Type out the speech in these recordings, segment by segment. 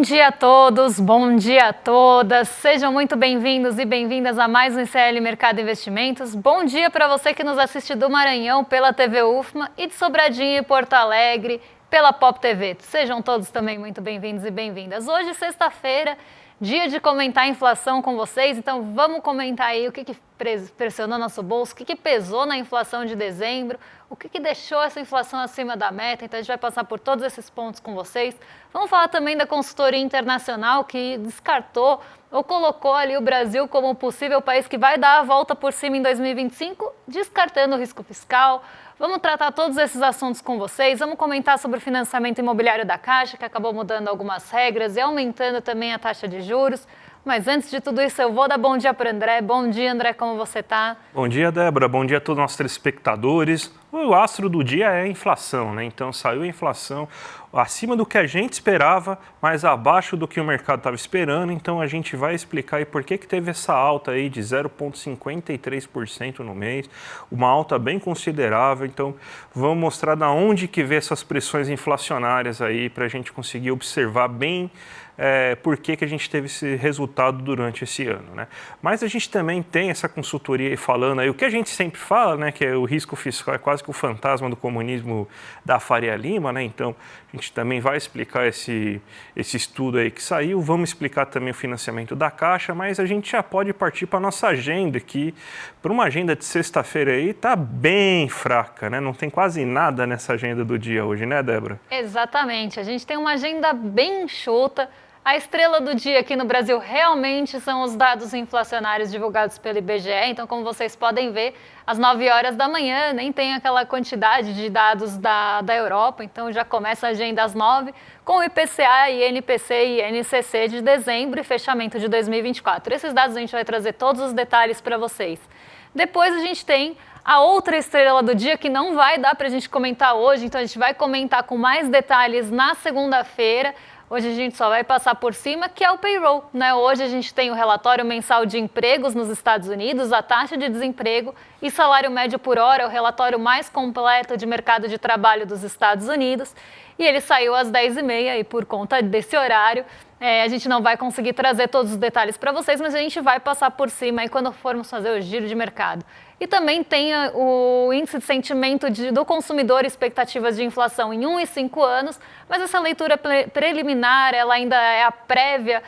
dia a todos, bom dia a todas, sejam muito bem-vindos e bem-vindas a mais um ICL Mercado Investimentos. Bom dia para você que nos assiste do Maranhão pela TV UFMA e de Sobradinho e Porto Alegre pela Pop TV. Sejam todos também muito bem-vindos e bem-vindas. Hoje, sexta-feira, dia de comentar a inflação com vocês, então vamos comentar aí o que pressionou nosso bolso, o que pesou na inflação de dezembro, o que deixou essa inflação acima da meta. Então a gente vai passar por todos esses pontos com vocês. Vamos falar também da consultoria internacional que descartou ou colocou ali o Brasil como um possível país que vai dar a volta por cima em 2025, descartando o risco fiscal. Vamos tratar todos esses assuntos com vocês, vamos comentar sobre o financiamento imobiliário da Caixa, que acabou mudando algumas regras e aumentando também a taxa de juros. Mas antes de tudo isso, eu vou dar bom dia para o André. Bom dia, André, como você está? Bom dia, Débora. Bom dia a todos os nossos telespectadores. O astro do dia é a inflação, né? Então saiu a inflação acima do que a gente esperava, mas abaixo do que o mercado estava esperando. Então a gente vai explicar aí por que teve essa alta aí de 0,53% no mês, uma alta bem considerável. Então vamos mostrar da onde que vê essas pressões inflacionárias aí para a gente conseguir observar bem por que a gente teve esse resultado durante esse ano, né? Mas a gente também tem essa consultoria aí falando aí, o que a gente sempre fala, né, que é o risco fiscal é quase que o fantasma do comunismo da Faria Lima, né? Então a gente também vai explicar esse estudo aí que saiu, vamos explicar também o financiamento da Caixa, mas a gente já pode partir para a nossa agenda, que para uma agenda de sexta-feira aí tá bem fraca, né? Não tem quase nada nessa agenda do dia hoje, né, Débora? Exatamente, a gente tem uma agenda bem enxuta. A estrela do dia aqui no Brasil realmente são os dados inflacionários divulgados pelo IBGE. Então, como vocês podem ver, às 9 horas da manhã nem tem aquela quantidade de dados da Europa. Então, já começa a agenda às 9 com o IPCA, INPC e INCC de dezembro e fechamento de 2024. Esses dados a gente vai trazer todos os detalhes para vocês. Depois a gente tem a outra estrela do dia que não vai dar para a gente comentar hoje. Então, a gente vai comentar com mais detalhes na segunda-feira. Hoje a gente só vai passar por cima, que é o payroll, né? Hoje a gente tem o relatório mensal de empregos nos Estados Unidos, a taxa de desemprego e salário médio por hora, o relatório mais completo de mercado de trabalho dos Estados Unidos. E ele saiu às 10h30 e por conta desse horário, a gente não vai conseguir trazer todos os detalhes para vocês, mas a gente vai passar por cima aí quando formos fazer o giro de mercado. E também tem o índice de sentimento do consumidor, expectativas de inflação em 1 e 5 anos, mas essa leitura preliminar, ela ainda é a prévia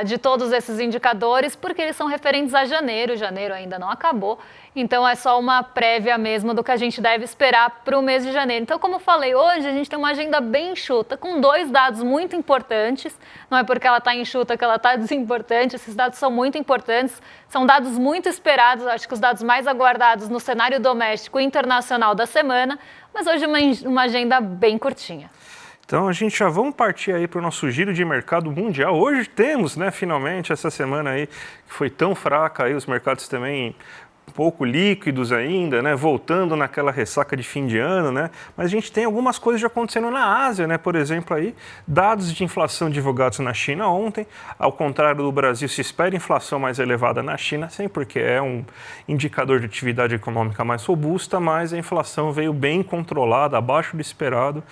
de todos esses indicadores, porque eles são referentes a janeiro ainda não acabou, então é só uma prévia mesmo do que a gente deve esperar para o mês de janeiro. Então, como eu falei, hoje a gente tem uma agenda bem enxuta, com 2 dados muito importantes, não é porque ela está enxuta que ela está desimportante, esses dados são muito importantes, são dados muito esperados, acho que os dados mais aguardados no cenário doméstico e internacional da semana, mas hoje uma agenda bem curtinha. Então a gente já vamos partir aí para o nosso giro de mercado mundial. Hoje temos, né, finalmente, essa semana aí que foi tão fraca, aí os mercados também um pouco líquidos ainda, né, voltando naquela ressaca de fim de ano, né, mas a gente tem algumas coisas já acontecendo na Ásia, né, por exemplo, aí, dados de inflação divulgados na China ontem, ao contrário do Brasil, se espera inflação mais elevada na China, sim, porque é um indicador de atividade econômica mais robusta, mas a inflação veio bem controlada, abaixo do esperado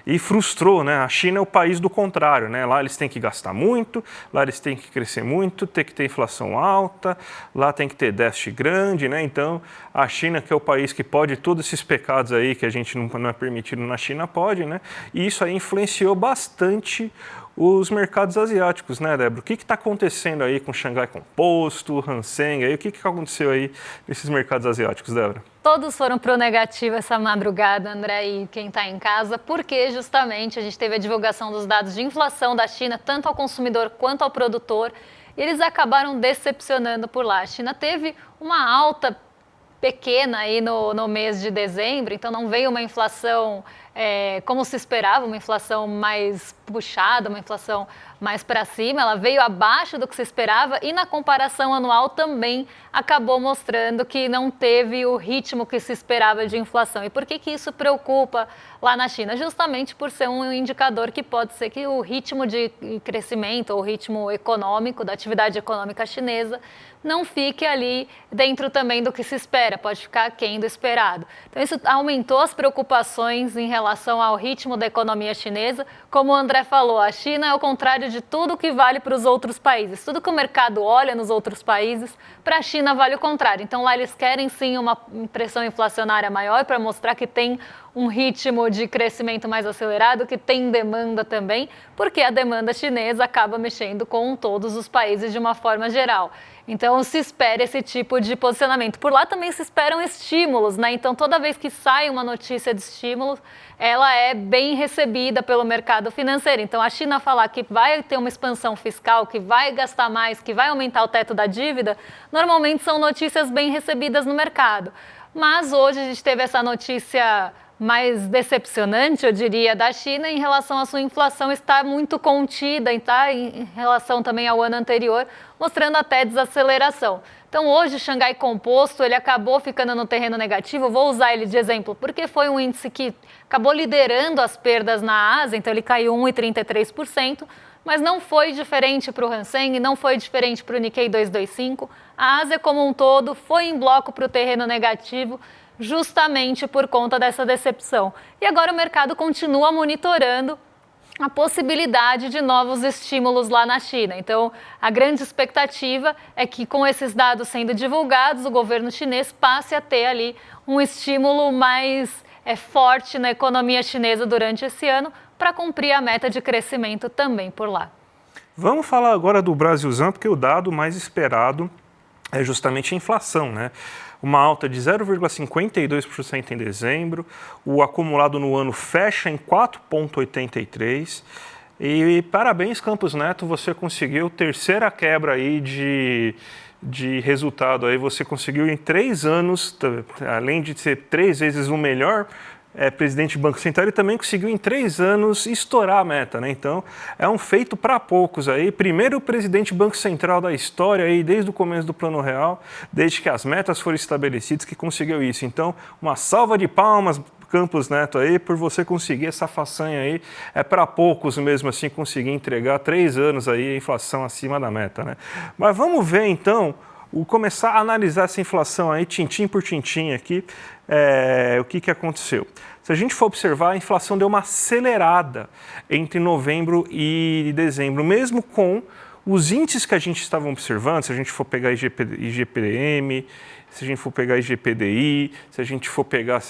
e frustrou, né, a China é o país do contrário, né, lá eles têm que gastar muito, lá eles têm que crescer muito, tem que ter inflação alta, lá tem que ter déficit grande, né? Então, a China, que é o país que pode todos esses pecados aí que a gente não é permitido na China, pode, né? E isso aí influenciou bastante os mercados asiáticos, né, Débora? O que está acontecendo aí com Xangai Composto, Hang Seng, aí, o que aconteceu aí nesses mercados asiáticos, Débora? Todos foram pro negativo essa madrugada, André, e quem está em casa, porque justamente a gente teve a divulgação dos dados de inflação da China, tanto ao consumidor quanto ao produtor, e eles acabaram decepcionando por lá. A China teve uma alta pequena aí no mês de dezembro, então não veio uma inflação como se esperava, uma inflação mais puxada, uma inflação mais para cima, ela veio abaixo do que se esperava e na comparação anual também acabou mostrando que não teve o ritmo que se esperava de inflação. E por que isso preocupa lá na China? Justamente por ser um indicador que pode ser que o ritmo de crescimento ou o ritmo econômico, da atividade econômica chinesa, não fique ali dentro também do que se espera, pode ficar aquém do esperado. Então isso aumentou as preocupações em relação relação ao ritmo da economia chinesa. Como o André falou, a China é o contrário de tudo que vale para os outros países. Tudo que o mercado olha nos outros países, para a China vale o contrário. Então lá eles querem sim uma pressão inflacionária maior para mostrar que tem um ritmo de crescimento mais acelerado, que tem demanda também, porque a demanda chinesa acaba mexendo com todos os países de uma forma geral. Então se espera esse tipo de posicionamento. Por lá também se esperam estímulos, né? Então toda vez que sai uma notícia de estímulos, ela é bem recebida pelo mercado financeiro. Então a China falar que vai ter uma expansão fiscal, que vai gastar mais, que vai aumentar o teto da dívida, normalmente são notícias bem recebidas no mercado. Mas hoje a gente teve essa notícia mais decepcionante, eu diria, da China em relação à sua inflação estar muito contida, tá? Em relação também ao ano anterior, mostrando até desaceleração. Então hoje o Xangai Composto ele acabou ficando no terreno negativo, vou usar ele de exemplo, porque foi um índice que acabou liderando as perdas na Ásia, então ele caiu 1,33%, mas não foi diferente para o Hang não foi diferente para o Nikkei 225. A Ásia como um todo foi em bloco para o terreno negativo, justamente por conta dessa decepção. E agora o mercado continua monitorando a possibilidade de novos estímulos lá na China. Então, a grande expectativa é que com esses dados sendo divulgados, o governo chinês passe a ter ali um estímulo mais forte na economia chinesa durante esse ano para cumprir a meta de crescimento também por lá. Vamos falar agora do Brasilzão, porque o dado mais esperado é justamente a inflação, né? Uma alta de 0,52% em dezembro, o acumulado no ano fecha em 4,83%. E parabéns, Campos Neto, você conseguiu terceira quebra aí de resultado. Aí você conseguiu em 3 anos, além de ser 3 vezes o melhor presidente do Banco Central, ele também conseguiu em 3 anos estourar a meta, né? Então, é um feito para poucos aí. Primeiro presidente do Banco Central da história aí, desde o começo do Plano Real, desde que as metas foram estabelecidas, que conseguiu isso. Então, uma salva de palmas, Campos Neto aí, por você conseguir essa façanha aí. É para poucos mesmo assim conseguir entregar 3 anos aí a inflação acima da meta, né? Mas vamos ver então, começar a analisar essa inflação aí, tintim por tintim aqui, o que aconteceu. Se a gente for observar, a inflação deu uma acelerada entre novembro e dezembro, mesmo com os índices que a gente estava observando, se a gente for pegar IGPM, se a gente for pegar IGPDI, se a gente for pegar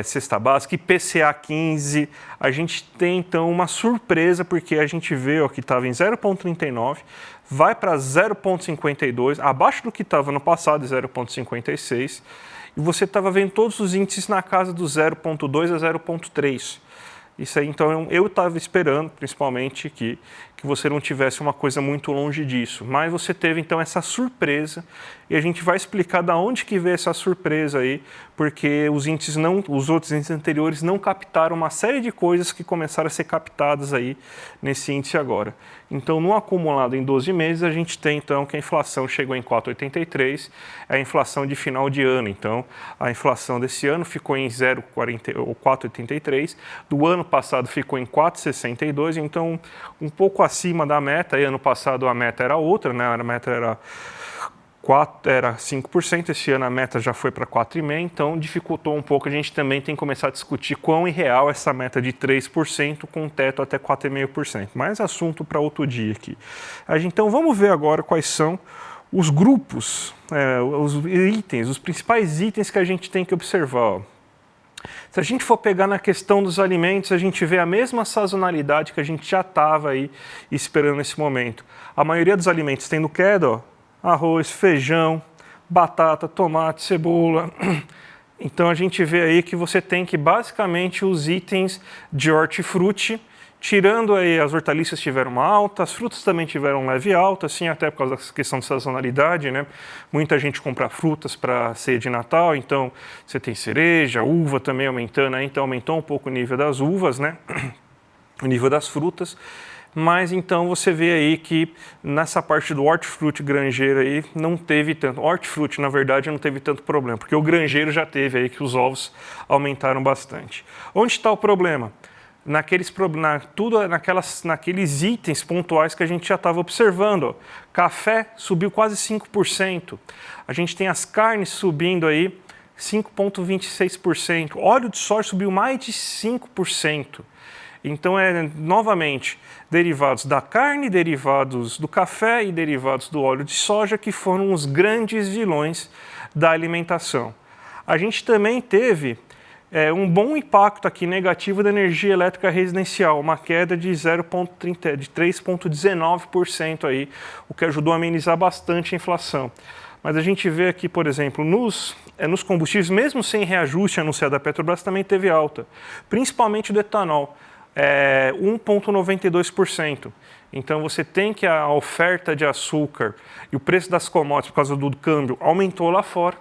cesta básica, IPCA 15, a gente tem então uma surpresa, porque a gente vê ó, que estava em 0,39, vai para 0,52, abaixo do que estava no passado, 0,56, e você estava vendo todos os índices na casa do 0,2 a 0,3. Isso aí, então, eu estava esperando, principalmente, que você não tivesse uma coisa muito longe disso. Mas você teve, então, essa surpresa, e a gente vai explicar de onde que veio essa surpresa aí, porque os outros índices anteriores não captaram uma série de coisas que começaram a ser captadas aí nesse índice agora. Então, no acumulado em 12 meses, a gente tem, então, que a inflação chegou em 4,83, é a inflação de final de ano. Então, a inflação desse ano ficou em 4,83, do ano passado ficou em 4,62, então, um pouco acima da meta. E ano passado a meta era outra, né? A meta era 5%, esse ano a meta já foi para 4,5%, então dificultou um pouco. A gente também tem que começar a discutir quão irreal essa meta de 3% com teto até 4,5%. Mais assunto para outro dia aqui. Então vamos ver agora quais são os grupos, os itens, os principais itens que a gente tem que observar. Ó. Se a gente for pegar na questão dos alimentos, a gente vê a mesma sazonalidade que a gente já estava aí esperando nesse momento. A maioria dos alimentos tendo queda, ó, arroz, feijão, batata, tomate, cebola. Então a gente vê aí que você tem que basicamente os itens de hortifruti, tirando aí as hortaliças tiveram uma alta, as frutas também tiveram um leve alta, assim, até por causa da questão de sazonalidade, né? Muita gente compra frutas para ceia de Natal, então você tem cereja, uva também aumentando, aí, então aumentou um pouco o nível das uvas, né? O nível das frutas. Mas então você vê aí que nessa parte do hortifruti granjeiro aí não teve tanto. Hortifruti, na verdade, não teve tanto problema, porque o granjeiro já teve aí que os ovos aumentaram bastante. Onde está o problema? Naqueles itens pontuais que a gente já estava observando. Ó. Café subiu quase 5%. A gente tem as carnes subindo aí 5,26%. Óleo de soja subiu mais de 5%. Então, novamente, derivados da carne, derivados do café e derivados do óleo de soja que foram os grandes vilões da alimentação. A gente também teve um bom impacto aqui negativo da energia elétrica residencial, uma queda de 3,19% aí, o que ajudou a amenizar bastante a inflação. Mas a gente vê aqui, por exemplo, nos combustíveis, mesmo sem reajuste anunciado da Petrobras, também teve alta, principalmente do etanol, 1,92%. Então você tem que a oferta de açúcar e o preço das commodities por causa do câmbio aumentou lá fora.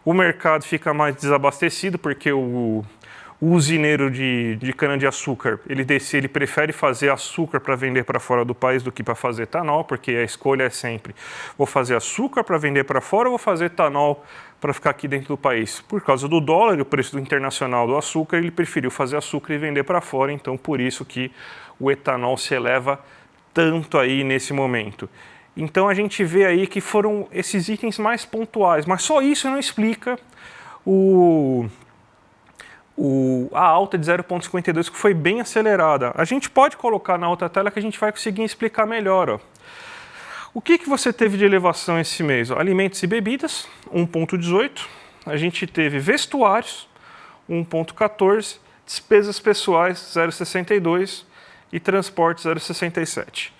O mercado fica mais desabastecido porque o usineiro de cana-de-açúcar, ele prefere fazer açúcar para vender para fora do país do que para fazer etanol, porque a escolha é sempre, vou fazer açúcar para vender para fora ou vou fazer etanol para ficar aqui dentro do país. Por causa do dólar e o preço internacional do açúcar, ele preferiu fazer açúcar e vender para fora, então por isso que o etanol se eleva tanto aí nesse momento. Então a gente vê aí que foram esses itens mais pontuais, mas só isso não explica a alta de 0,52, que foi bem acelerada. A gente pode colocar na outra tela que a gente vai conseguir explicar melhor. Ó. O que você teve de elevação esse mês? Ó, alimentos e bebidas, 1,18. A gente teve vestuários, 1,14. Despesas pessoais, 0,62. E transporte, 0,67.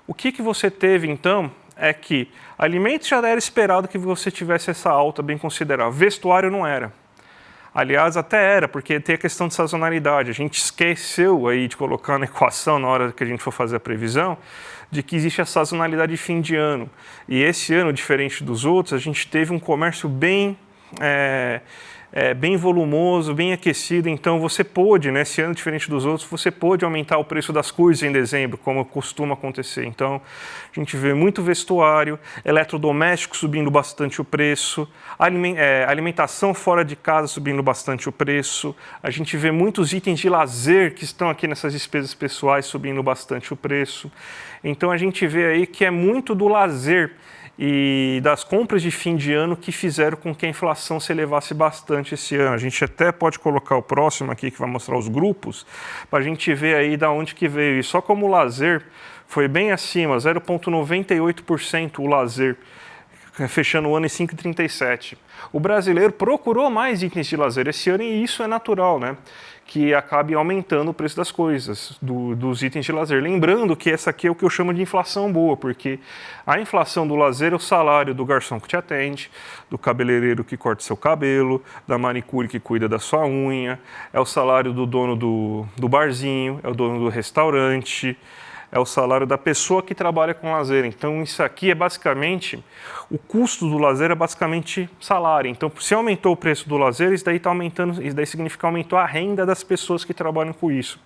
O que você teve, então, é que alimentos já era esperado que você tivesse essa alta bem considerável. Vestuário não era. Aliás, até era, porque tem a questão de sazonalidade. A gente esqueceu aí de colocar na equação, na hora que a gente for fazer a previsão, de que existe a sazonalidade de fim de ano. E esse ano, diferente dos outros, a gente teve um comércio bem volumoso, bem aquecido, então você pôde, nesse ano diferente dos outros, você pôde aumentar o preço das coisas em dezembro, como costuma acontecer. Então, a gente vê muito vestuário, eletrodoméstico subindo bastante o preço, alimentação fora de casa subindo bastante o preço, a gente vê muitos itens de lazer que estão aqui nessas despesas pessoais subindo bastante o preço. Então, a gente vê aí que é muito do lazer e das compras de fim de ano que fizeram com que a inflação se elevasse bastante esse ano. A gente até pode colocar o próximo aqui, que vai mostrar os grupos, para a gente ver aí da onde que veio. E só como o lazer foi bem acima, 0,98% o lazer, fechando o ano em 5,37. O brasileiro procurou mais itens de lazer esse ano e isso é natural, né? Que acabe aumentando o preço das coisas, dos itens de lazer. Lembrando que essa aqui é o que eu chamo de inflação boa, porque a inflação do lazer é o salário do garçom que te atende, do cabeleireiro que corta seu cabelo, da manicure que cuida da sua unha, é o salário do dono do barzinho, é o dono do restaurante, é o salário da pessoa que trabalha com lazer. Então, isso aqui é basicamente, o custo do lazer é basicamente salário. Então, se aumentou o preço do lazer, isso daí está aumentando, isso daí significa que aumentou a renda das pessoas que trabalham com isso.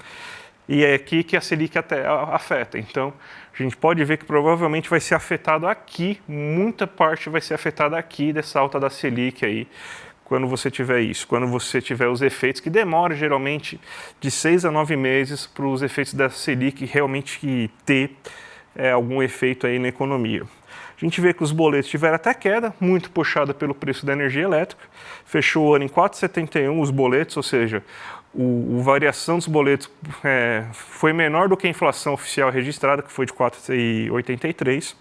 E é aqui que a Selic até afeta. Então, a gente pode ver que provavelmente vai ser afetado aqui, muita parte vai ser afetada aqui dessa alta da Selic aí, quando você tiver isso, quando você tiver os efeitos, que demoram geralmente de 6 a 9 meses para os efeitos da Selic realmente ter algum efeito aí na economia. A gente vê que os boletos tiveram até queda, muito puxada pelo preço da energia elétrica, fechou o ano em 4,71 os boletos, ou seja, a variação dos boletos foi menor do que a inflação oficial registrada, que foi de 4,83.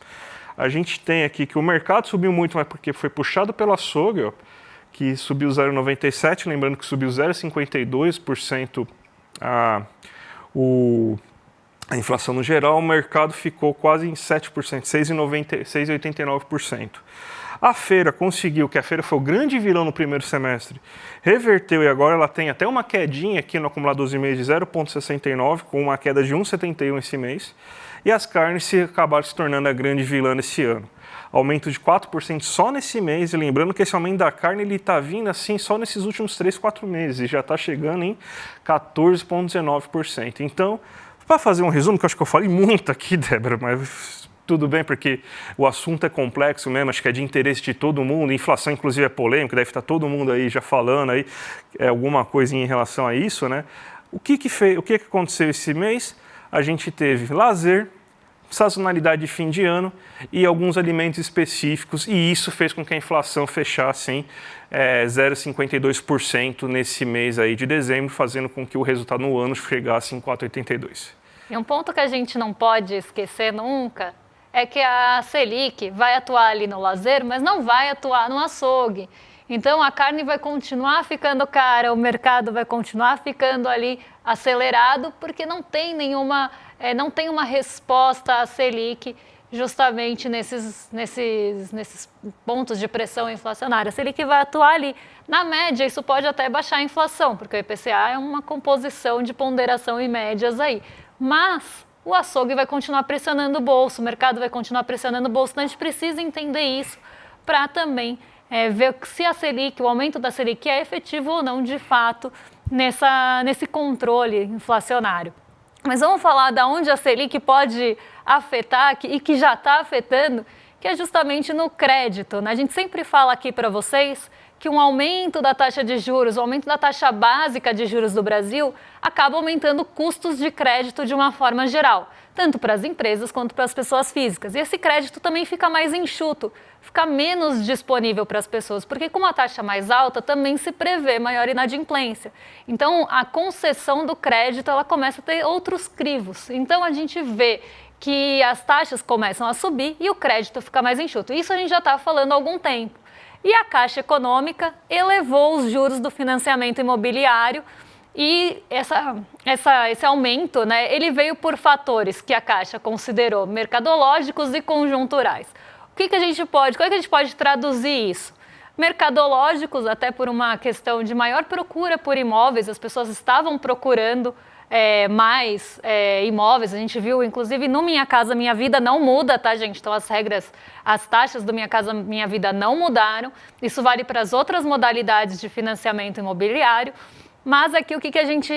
A gente tem aqui que o mercado subiu muito, mas porque foi puxado pelo açougue, ó, que subiu 0,97, lembrando que subiu 0,52% a inflação no geral, o mercado ficou quase em 7%, 6,89%. A feira conseguiu, que a feira foi o grande vilão no primeiro semestre, reverteu e agora ela tem até uma quedinha aqui no acumulado 12 meses de 0,69, com uma queda de 1,71 esse mês, e as carnes acabaram se tornando a grande vilã esse ano. Aumento de 4% só nesse mês, e lembrando que esse aumento da carne está vindo assim só nesses últimos 3, 4 meses, e já está chegando em 14,19%. Então, para fazer um resumo, que eu acho que eu falei muito aqui, Débora, mas tudo bem, porque o assunto é complexo mesmo, acho que é de interesse de todo mundo, inflação inclusive é polêmica, deve estar todo mundo aí já falando aí alguma coisinha em relação a isso, né? O que aconteceu esse mês? A gente teve lazer, sazonalidade de fim de ano e alguns alimentos específicos, e isso fez com que a inflação fechasse em 0,52% nesse mês aí de dezembro, fazendo com que o resultado no ano chegasse em 4,82%. E um ponto que a gente não pode esquecer nunca é que a Selic vai atuar ali no lazer, mas não vai atuar no açougue. Então a carne vai continuar ficando cara, o mercado vai continuar ficando ali acelerado, porque não tem uma resposta à Selic justamente nesses pontos de pressão inflacionária. A Selic vai atuar ali. Na média, isso pode até baixar a inflação, porque o IPCA é uma composição de ponderação e médias aí. Mas o açougue vai continuar pressionando o bolso, o mercado vai continuar pressionando o bolso. Então a gente precisa entender isso para também ver se a Selic, o aumento da Selic é efetivo ou não de fato nesse controle inflacionário. Mas vamos falar de onde a Selic pode afetar e que já está afetando, que é justamente no crédito, né? A gente sempre fala aqui para vocês que um aumento da taxa de juros, o aumento da taxa básica de juros do Brasil, acaba aumentando custos de crédito de uma forma geral, tanto para as empresas quanto para as pessoas físicas. E esse crédito também fica mais enxuto, fica menos disponível para as pessoas, porque com uma taxa mais alta também se prevê maior inadimplência. Então, a concessão do crédito ela começa a ter outros crivos. Então, a gente vê que as taxas começam a subir e o crédito fica mais enxuto. Isso a gente já está falando há algum tempo. E a Caixa Econômica elevou os juros do financiamento imobiliário e esse aumento, né, ele veio por fatores que a Caixa considerou mercadológicos e conjunturais. Como é que a gente pode traduzir isso? Mercadológicos, até por uma questão de maior procura por imóveis, as pessoas estavam procurando mais imóveis. A gente viu, inclusive, no Minha Casa Minha Vida não muda, tá, gente? Então, as taxas do Minha Casa Minha Vida não mudaram. Isso vale para as outras modalidades de financiamento imobiliário. Mas aqui o que a gente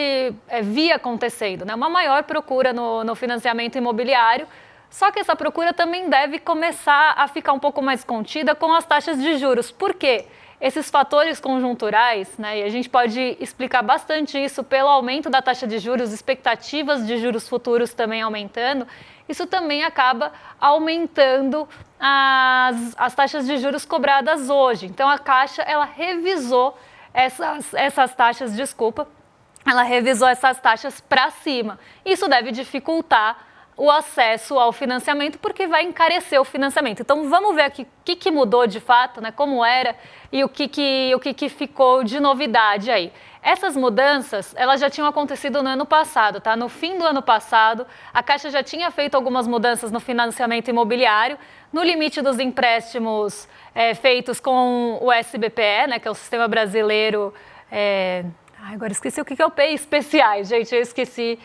via acontecendo, né? Uma maior procura no financiamento imobiliário, só que essa procura também deve começar a ficar um pouco mais contida com as taxas de juros. Por quê? Esses fatores conjunturais, né, e a gente pode explicar bastante isso pelo aumento da taxa de juros, expectativas de juros futuros também aumentando, isso também acaba aumentando as taxas de juros cobradas hoje. Então a Caixa ela revisou essas taxas para cima. Isso deve dificultar o acesso ao financiamento, porque vai encarecer o financiamento. Então, vamos ver aqui o que mudou de fato, né, como era e o que ficou de novidade aí. Essas mudanças, elas já tinham acontecido no ano passado, tá? No fim do ano passado, a Caixa já tinha feito algumas mudanças no financiamento imobiliário, no limite dos empréstimos feitos com o SBPE, né, que é o Sistema Brasileiro... agora esqueci o que é o PEI especiais, gente, eu esqueci,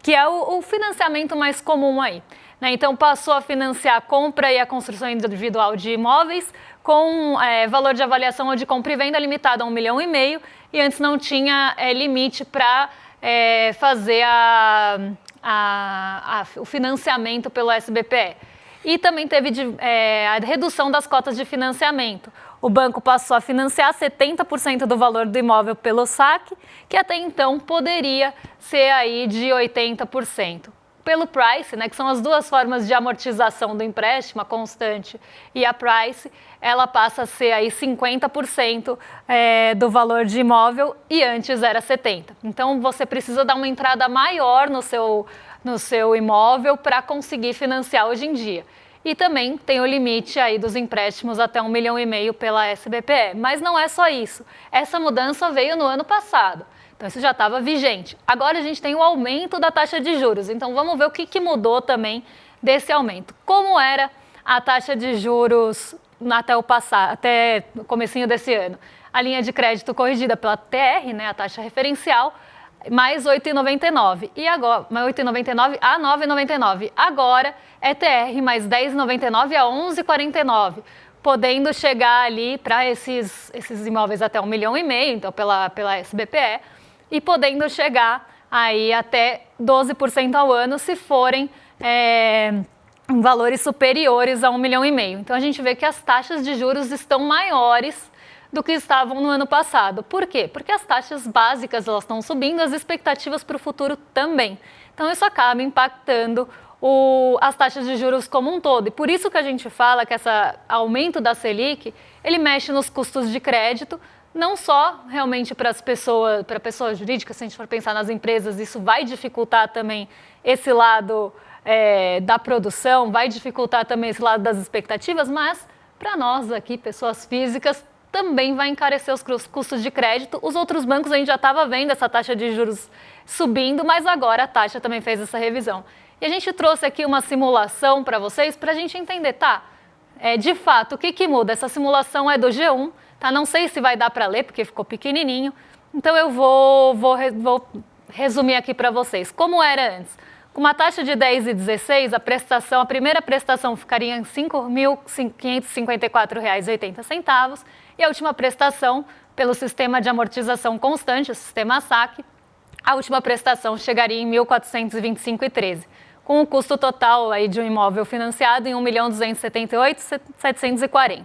que é o financiamento mais comum aí. Né? Então, passou a financiar a compra e a construção individual de imóveis com valor de avaliação ou de compra e venda limitado a 1,5 milhão, e antes não tinha limite para fazer o financiamento pelo SBPE. E também teve a redução das cotas de financiamento. O banco passou a financiar 70% do valor do imóvel pelo saque, que até então poderia ser aí de 80%. Pelo price, né, que são as duas formas de amortização do empréstimo, a constante e a price, ela passa a ser aí 50% do valor de imóvel e antes era 70%. Então você precisa dar uma entrada maior no seu imóvel para conseguir financiar hoje em dia. E também tem o limite aí dos empréstimos até 1,5 milhão pela SBPE. Mas não é só isso. Essa mudança veio no ano passado. Então isso já estava vigente. Agora a gente tem o aumento da taxa de juros. Então vamos ver o que mudou também desse aumento. Como era a taxa de juros até o comecinho desse ano? A linha de crédito corrigida pela TR, né, a taxa referencial, mais 8,99. E agora, mais 8,99 a 9,99. Agora é TR mais 10,99 a 11,49, podendo chegar ali para esses imóveis até 1,5 milhão, então pela SBPE, e podendo chegar aí até 12% ao ano se forem em valores superiores a 1,5 milhão. Então a gente vê que as taxas de juros estão maiores do que estavam no ano passado. Por quê? Porque as taxas básicas elas estão subindo, as expectativas para o futuro também. Então isso acaba impactando as taxas de juros como um todo. E por isso que a gente fala que esse aumento da Selic, ele mexe nos custos de crédito, não só realmente para pessoas jurídicas, se a gente for pensar nas empresas, isso vai dificultar também esse lado da produção, vai dificultar também esse lado das expectativas, mas para nós aqui, pessoas físicas, também vai encarecer os custos de crédito. Os outros bancos a gente já estava vendo essa taxa de juros subindo, mas agora a taxa também fez essa revisão. E a gente trouxe aqui uma simulação para vocês, para a gente entender, de fato, o que muda? Essa simulação é do G1, tá? Não sei se vai dar para ler, porque ficou pequenininho, então eu vou resumir aqui para vocês. Como era antes? Com uma taxa de 10,16, a primeira prestação ficaria em R$ 5.554,80 e a última prestação, pelo sistema de amortização constante, o sistema SAC, a última prestação chegaria em R$ 1.425,13, com o custo total aí de um imóvel financiado em R$ 1.278.740.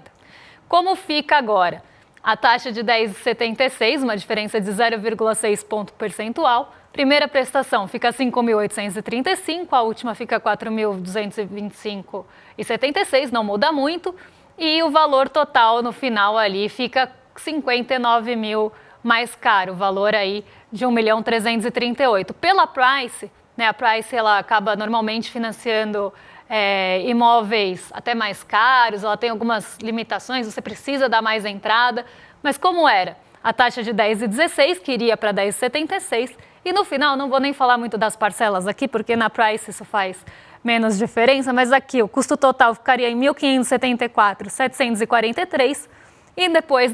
Como fica agora? A taxa de 10,76, uma diferença de 0,6 ponto percentual. Primeira prestação fica 5.835, a última fica 4.225,76, não muda muito. E o valor total no final ali fica 59 mil mais caro, o valor aí de 1.338.000. Pela Price, né, a Price ela acaba normalmente financiando imóveis até mais caros, ela tem algumas limitações, você precisa dar mais entrada, mas como era? A taxa de 10,16 que iria para 10,76 e no final, não vou nem falar muito das parcelas aqui, porque na Price isso faz menos diferença, mas aqui o custo total ficaria em 1.574.743 e depois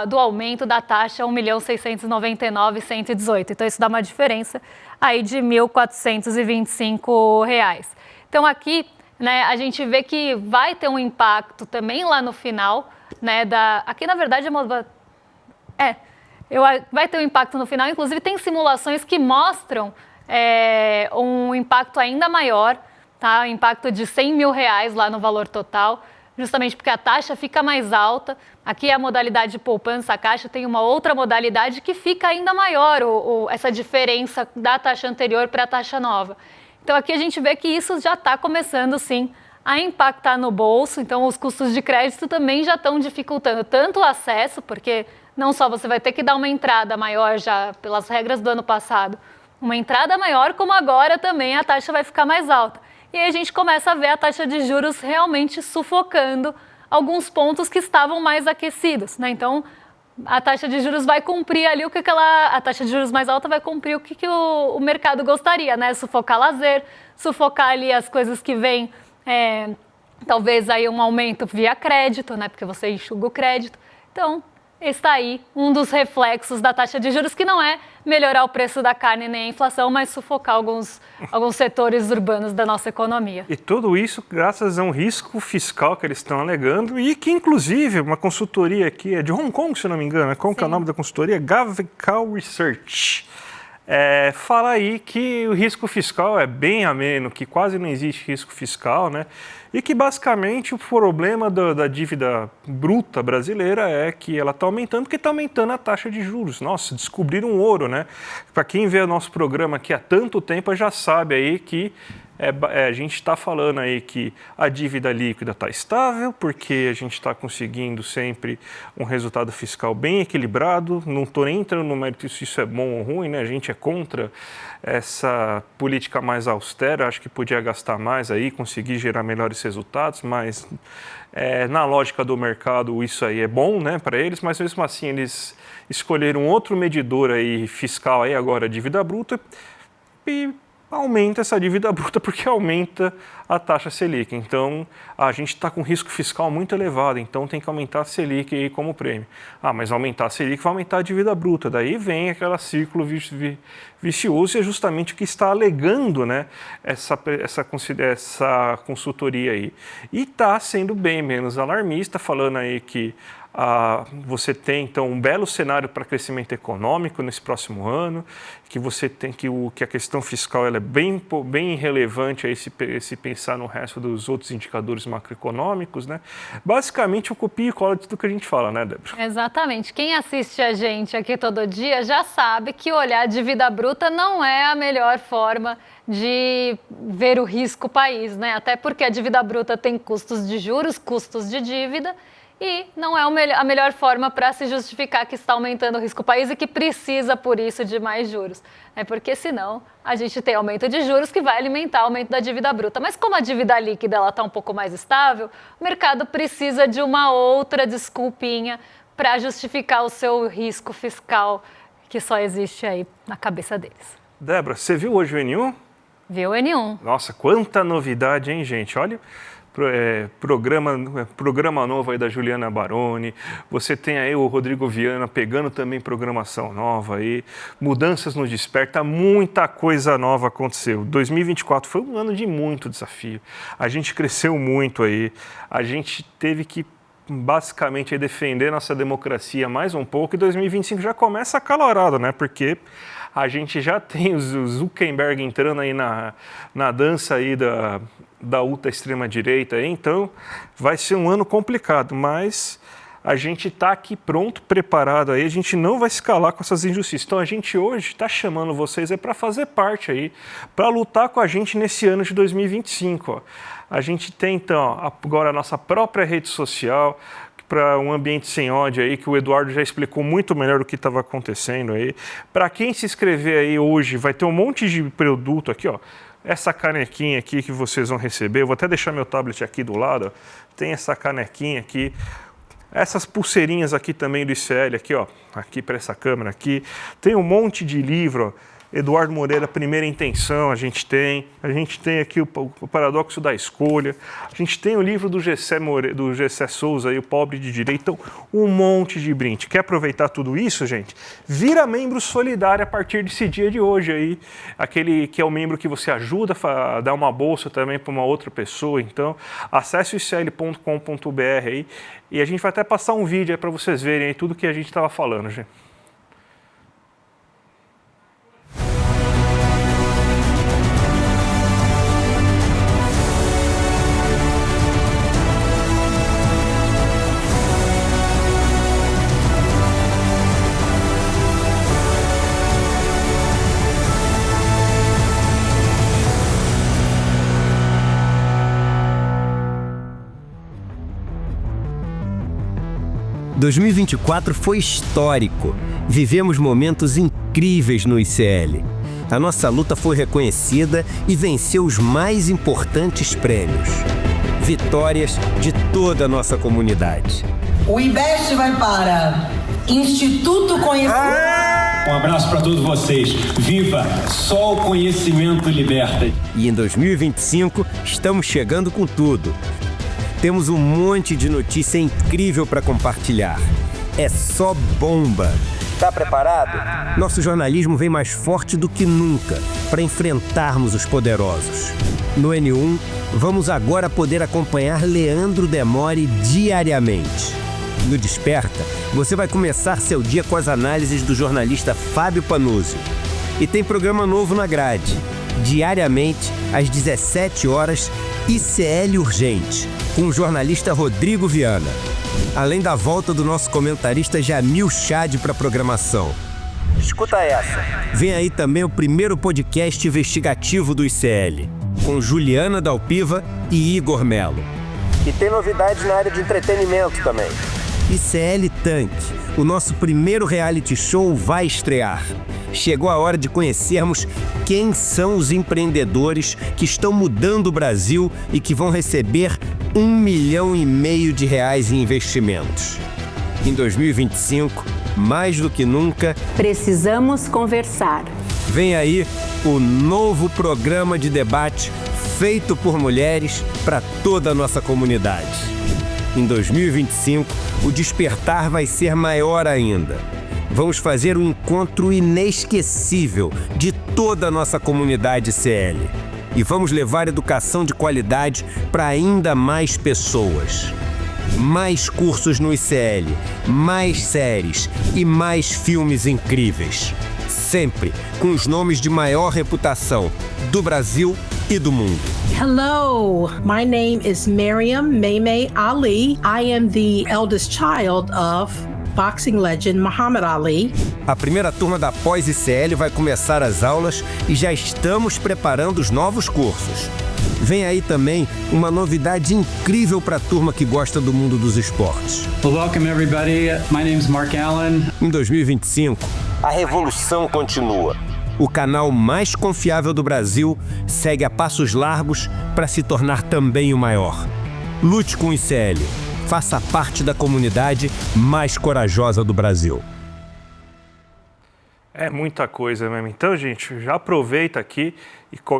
do aumento da taxa, 1.699.118. Então isso dá uma diferença aí de R$ 1.425. Então aqui, né, a gente vê que vai ter um impacto também lá no final, né, aqui na verdade vai ter um impacto no final, inclusive tem simulações que mostram um impacto ainda maior, tá? Um impacto de R$100 mil lá no valor total, justamente porque a taxa fica mais alta. Aqui é a modalidade de poupança, a Caixa tem uma outra modalidade que fica ainda maior, essa diferença da taxa anterior para a taxa nova. Então aqui a gente vê que isso já está começando sim a impactar no bolso, então os custos de crédito também já estão dificultando tanto o acesso, porque não só você vai ter que dar uma entrada maior já pelas regras do ano passado, uma entrada maior, como agora também a taxa vai ficar mais alta. E aí a gente começa a ver a taxa de juros realmente sufocando alguns pontos que estavam mais aquecidos, né? Então, a taxa de juros vai cumprir ali a taxa de juros mais alta vai cumprir o que o mercado gostaria, né? Sufocar lazer, sufocar ali as coisas que vêm, talvez aí um aumento via crédito, né? Porque você enxuga o crédito. Então, está aí um dos reflexos da taxa de juros, que não é melhorar o preço da carne nem a inflação, mas sufocar alguns setores urbanos da nossa economia. E tudo isso graças a um risco fiscal que eles estão alegando e que, inclusive, uma consultoria aqui, é de Hong Kong, se eu não me engano, qual que é o nome da consultoria? Gavical Research. Fala aí que o risco fiscal é bem ameno, que quase não existe risco fiscal, né? E que basicamente o problema da dívida bruta brasileira é que ela está aumentando, porque está aumentando a taxa de juros. Nossa, descobriram um ouro, né? Para quem vê o nosso programa aqui há tanto tempo, já sabe aí que a gente está falando aí que a dívida líquida está estável, porque a gente está conseguindo sempre um resultado fiscal bem equilibrado. Não estou nem entrando no mérito se isso é bom ou ruim, né? A gente é contra essa política mais austera, acho que podia gastar mais aí, conseguir gerar melhores resultados, mas na lógica do mercado isso aí é bom, né, para eles, mas mesmo assim eles escolheram outro medidor aí fiscal aí agora, a dívida bruta, e aumenta essa dívida bruta porque aumenta a taxa Selic. Então, a gente está com risco fiscal muito elevado, então tem que aumentar a Selic aí como prêmio. Mas aumentar a Selic vai aumentar a dívida bruta. Daí vem aquele círculo vicioso e é justamente o que está alegando, né, essa consultoria aí. E está sendo bem menos alarmista, falando aí que Você tem, então, um belo cenário para crescimento econômico nesse próximo ano, que você tem que a questão fiscal ela é bem relevante aí se pensar no resto dos outros indicadores macroeconômicos, né? Basicamente, o copia e cola de tudo que a gente fala, né, Débora? Exatamente. Quem assiste a gente aqui todo dia já sabe que olhar a dívida bruta não é a melhor forma de ver o risco país, né? Até porque a dívida bruta tem custos de juros, custos de dívida, e não é a melhor forma para se justificar que está aumentando o risco país e que precisa, por isso, de mais juros. Porque senão a gente tem aumento de juros que vai alimentar o aumento da dívida bruta. Mas como a dívida líquida está um pouco mais estável, o mercado precisa de uma outra desculpinha para justificar o seu risco fiscal que só existe aí na cabeça deles. Débora, você viu hoje o N1? Viu o N1. Nossa, quanta novidade, hein, gente? Olha... programa novo aí da Juliana Baroni, você tem aí o Rodrigo Viana pegando também programação nova aí, mudanças no Desperta, muita coisa nova aconteceu. 2024 foi um ano de muito desafio, a gente cresceu muito aí, a gente teve que basicamente aí defender nossa democracia mais um pouco, e 2025 já começa acalorado, né, porque a gente já tem o Zuckerberg entrando aí na dança aí da ultra extrema-direita, então vai ser um ano complicado, mas a gente está aqui pronto, preparado aí, a gente não vai se calar com essas injustiças. Então a gente hoje está chamando vocês para fazer parte aí, para lutar com a gente nesse ano de 2025. Ó. A gente tem então agora a nossa própria rede social, para um ambiente sem ódio aí, que o Eduardo já explicou muito melhor o que estava acontecendo aí. Para quem se inscrever aí hoje, vai ter um monte de produto aqui, ó. Essa canequinha aqui que vocês vão receber, eu vou até deixar meu tablet aqui do lado, ó. Tem essa canequinha aqui. Essas pulseirinhas aqui também do ICL, aqui, ó, aqui para essa câmera aqui. Tem um monte de livro, ó. Eduardo Moreira, Primeira Intenção, a gente tem aqui o Paradoxo da Escolha, a gente tem o livro do Gessé Souza, aí, O Pobre de Direito, então um monte de brinde. Quer aproveitar tudo isso, gente? Vira membro solidário a partir desse dia de hoje aí, aquele que é o membro que você ajuda a dar uma bolsa também para uma outra pessoa, então acesse o icl.com.br aí e a gente vai até passar um vídeo aí para vocês verem aí tudo que a gente estava falando, gente. Em 2024 foi histórico. Vivemos momentos incríveis no ICL. A nossa luta foi reconhecida e venceu os mais importantes prêmios. Vitórias de toda a nossa comunidade. O IBEST vai para Instituto Conhecimento. Um abraço para todos vocês. Viva! Só o conhecimento liberta. E em 2025 estamos chegando com tudo. Temos um monte de notícia incrível para compartilhar. É só bomba. Tá preparado? Nosso jornalismo vem mais forte do que nunca para enfrentarmos os poderosos. No N1, vamos agora poder acompanhar Leandro Demore diariamente. No Desperta, você vai começar seu dia com as análises do jornalista Fábio Panuzzi. E tem programa novo na grade. Diariamente, às 17 horas, ICL Urgente, com o jornalista Rodrigo Viana. Além da volta do nosso comentarista Jamil Chad para a programação. Escuta essa. Vem aí também o primeiro podcast investigativo do ICL, com Juliana Dalpiva e Igor Melo. E tem novidades na área de entretenimento também. ICL Tank, o nosso primeiro reality show vai estrear. Chegou a hora de conhecermos quem são os empreendedores que estão mudando o Brasil e que vão receber R$1,5 milhão em investimentos. Em 2025, mais do que nunca, precisamos conversar. Vem aí o novo programa de debate feito por mulheres para toda a nossa comunidade. Em 2025, o despertar vai ser maior ainda. Vamos fazer um encontro inesquecível de toda a nossa comunidade CL. E vamos levar educação de qualidade para ainda mais pessoas. Mais cursos no ICL, mais séries e mais filmes incríveis. Sempre com os nomes de maior reputação do Brasil e do mundo. Hello, my name is Miriam Maymay Ali. I am the eldest child of boxing legend Muhammad Ali. A primeira turma da pós-ICL vai começar as aulas e já estamos preparando os novos cursos. Vem aí também uma novidade incrível para a turma que gosta do mundo dos esportes. Well, welcome everybody. My name is Mark Allen. Em 2025, a revolução continua. O canal mais confiável do Brasil segue a passos largos para se tornar também o maior. Lute com o ICL. Faça parte da comunidade mais corajosa do Brasil. É muita coisa mesmo. Então, gente, já aproveita aqui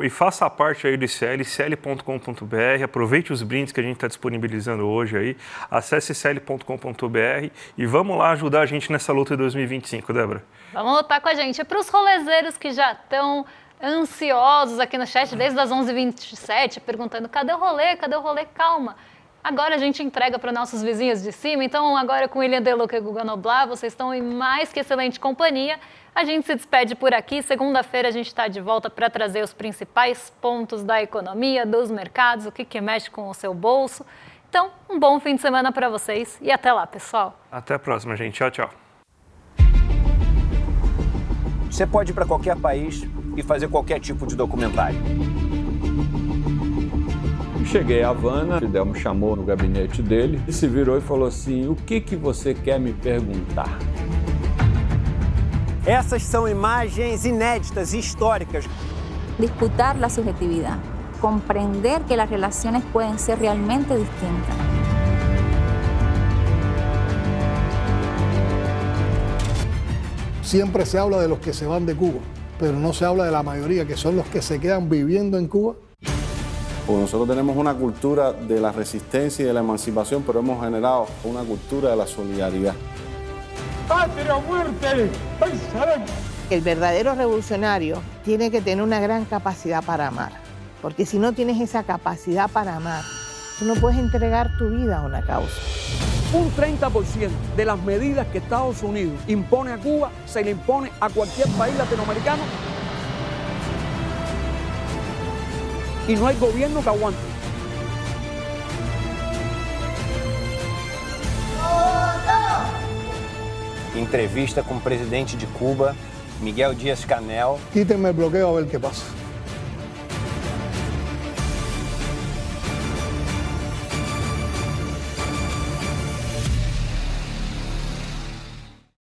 e faça parte aí do ICL, icl.com.br. Aproveite os brindes que a gente está disponibilizando hoje aí. Acesse icl.com.br e vamos lá ajudar a gente nessa luta de 2025, Débora. Vamos lutar com a gente. Para os rolezeiros que já estão ansiosos aqui no chat desde as 11h27, perguntando cadê o rolê, calma. Agora a gente entrega para nossos vizinhos de cima, então agora com William Deluca e Guga Noblar, vocês estão em mais que excelente companhia. A gente se despede por aqui, segunda-feira a gente está de volta para trazer os principais pontos da economia, dos mercados, o que mexe com o seu bolso. Então, um bom fim de semana para vocês e até lá, pessoal. Até a próxima, gente. Tchau, tchau. Você pode ir para qualquer país e fazer qualquer tipo de documentário. Cheguei a Havana, Fidel me chamou no gabinete dele e se virou e falou assim: o que você quer me perguntar? Essas são imagens inéditas e históricas. Disputar la subjetividad, comprender que las relaciones pueden ser realmente distintas. Siempre se habla de los que se van de Cuba, pero no se habla de la mayoría, que son los que se quedan viviendo en Cuba. Porque nosotros tenemos una cultura de la resistencia y de la emancipación, pero hemos generado una cultura de la solidaridad. ¡Patria o muerte! El verdadero revolucionario tiene que tener una gran capacidad para amar, porque si no tienes esa capacidad para amar, tú no puedes entregar tu vida a una causa. Un 30% de las medidas que Estados Unidos impone a Cuba se le impone a cualquier país latinoamericano y no hay gobierno que aguante. Entrevista com o presidente de Cuba, Miguel Díaz-Canel. Quítenme el bloqueo a ver qué pasa.